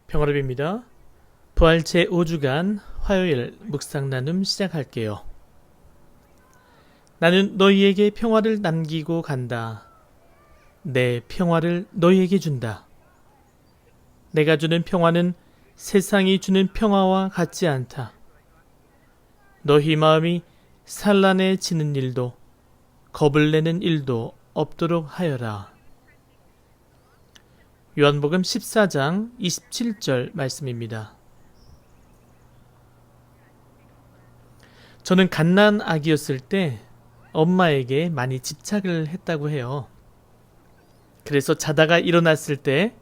평화롭입니다. 부활 제5주간 화요일 묵상 나눔 시작할게요. 나는 너희에게 평화를 남기고 간다. 내 평화를 너희에게 준다. 내가 주는 평화는 세상이 주는 평화와 같지 않다. 너희 마음이 산란해지는 일도 겁을 내는 일도 없도록 하여라. 요한복음 14장 27절 말씀입니다. 저는 갓난 아기였을 때 엄마에게 많이 집착을 했다고 해요. 그래서 자다가 일어났을 때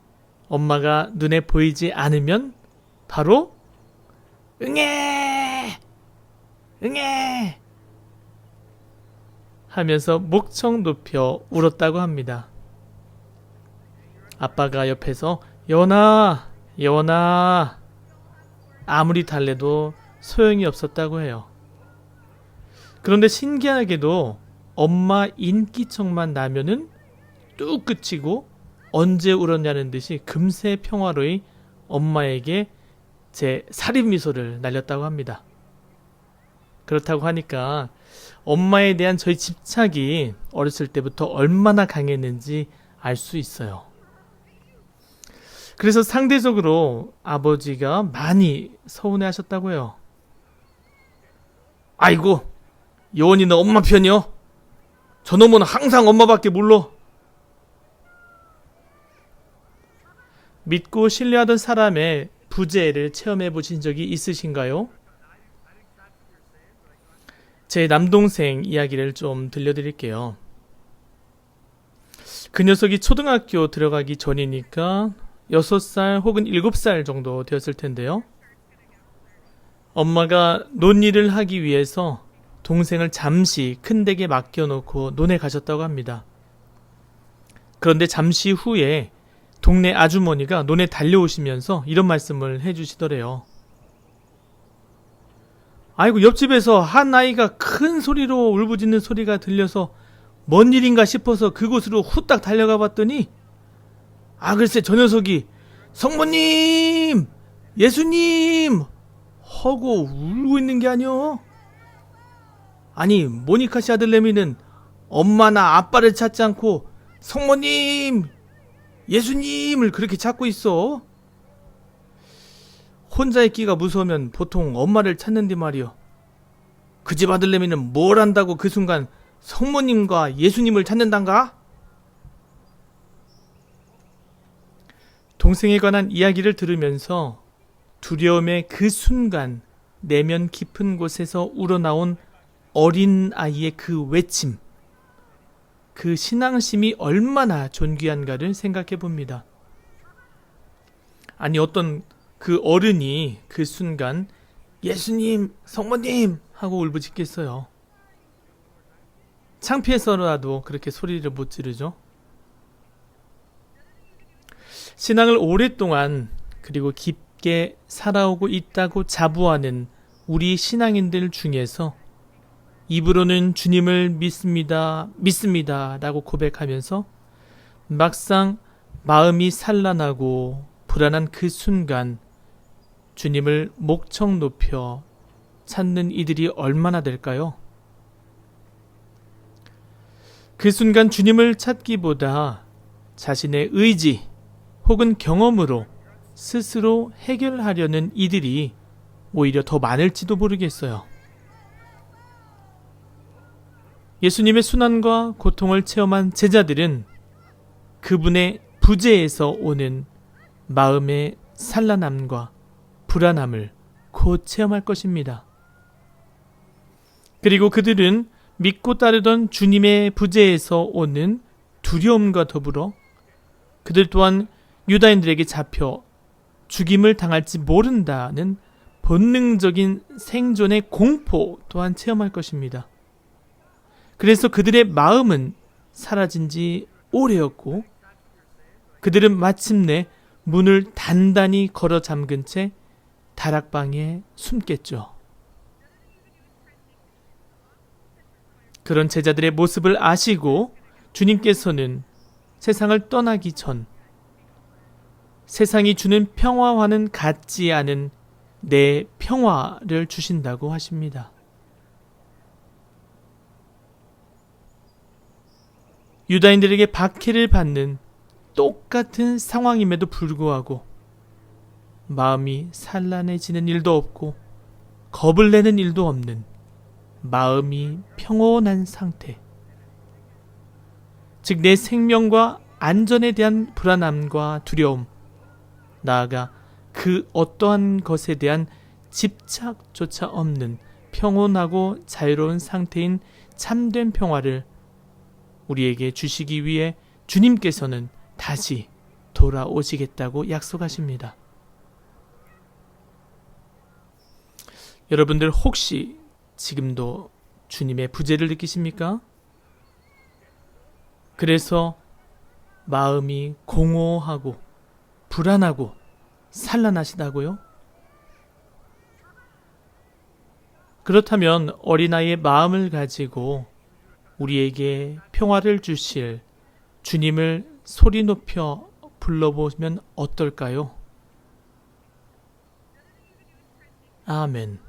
엄마가 눈에 보이지 않으면 바로 응애! 응애! 하면서 목청 높여 울었다고 합니다. 아빠가 옆에서 여원아, 여원아 아무리 달래도 소용이 없었다고 해요. 그런데 신기하게도 엄마 인기척만 나면은 뚝 그치고 언제 울었냐는 듯이 금세 평화로이 엄마에게 제 살인미소를 날렸다고 합니다. 그렇다고 하니까 엄마에 대한 저희 집착이 어렸을 때부터 얼마나 강했는지 알 수 있어요. 그래서 상대적으로 아버지가 많이 서운해 하셨다고 해요. 아이고, 여원이 너 엄마 편이요? 저놈은 항상 엄마밖에 몰라. 믿고 신뢰하던 사람의 부재를 체험해 보신 적이 있으신가요? 제 남동생 이야기를 좀 들려드릴게요. 그 녀석이 초등학교 들어가기 전이니까 6살 혹은 7살 정도 되었을 텐데요. 엄마가 논일을 하기 위해서 동생을 잠시 큰 댁에 맡겨놓고 논에 가셨다고 합니다. 그런데 잠시 후에 동네 아주머니가 논에 달려오시면서 이런 말씀을 해주시더래요. 아이고, 옆집에서 한 아이가 큰 소리로 울부짖는 소리가 들려서 뭔 일인가 싶어서 그곳으로 후딱 달려가 봤더니 글쎄 저 녀석이 성모님! 예수님! 하고 울고 있는 게 아니여. 아니, 모니카 씨 아들내미는 엄마나 아빠를 찾지 않고 성모님! 예수님을 그렇게 찾고 있어. 혼자 있기가 무서우면 보통 엄마를 찾는데 말이여. 그 집 아들내미는 뭘 안다고 그 순간 성모님과 예수님을 찾는단가? 동생에 관한 이야기를 들으면서 두려움의 그 순간 내면 깊은 곳에서 우러나온 어린 아이의 그 외침, 그 신앙심이 얼마나 존귀한가를 생각해 봅니다. 아니, 어떤 그 어른이 그 순간 예수님, 성모님 하고 울부짖겠어요. 창피해서라도 그렇게 소리를 못 지르죠. 신앙을 오랫동안 그리고 깊게 살아오고 있다고 자부하는 우리 신앙인들 중에서 입으로는 주님을 믿습니다, 믿습니다 라고 고백하면서 막상 마음이 산란하고 불안한 그 순간 주님을 목청 높여 찾는 이들이 얼마나 될까요? 그 순간 주님을 찾기보다 자신의 의지 혹은 경험으로 스스로 해결하려는 이들이 오히려 더 많을지도 모르겠어요. 예수님의 순환과 고통을 체험한 제자들은 그분의 부재에서 오는 마음의 산란함과 불안함을 곧 체험할 것입니다. 그리고 그들은 믿고 따르던 주님의 부재에서 오는 두려움과 더불어 그들 또한 유다인들에게 잡혀 죽임을 당할지 모른다는 본능적인 생존의 공포 또한 체험할 것입니다. 그래서 그들의 마음은 사라진 지 오래였고 그들은 마침내 문을 단단히 걸어 잠근 채 다락방에 숨겠죠. 그런 제자들의 모습을 아시고 주님께서는 세상을 떠나기 전 세상이 주는 평화와는 같지 않은 내 평화를 주신다고 하십니다. 유다인들에게 박해를 받는 똑같은 상황임에도 불구하고 마음이 산란해지는 일도 없고 겁을 내는 일도 없는 마음이 평온한 상태, 즉 내 생명과 안전에 대한 불안함과 두려움, 나아가 그 어떠한 것에 대한 집착조차 없는 평온하고 자유로운 상태인 참된 평화를 우리에게 주시기 위해 주님께서는 다시 돌아오시겠다고 약속하십니다. 여러분들 혹시 지금도 주님의 부재를 느끼십니까? 그래서 마음이 공허하고 불안하고 산란하시다고요? 그렇다면 어린아이의 마음을 가지고 우리에게 평화를 주실 주님을 소리 높여 불러보면 어떨까요? 아멘.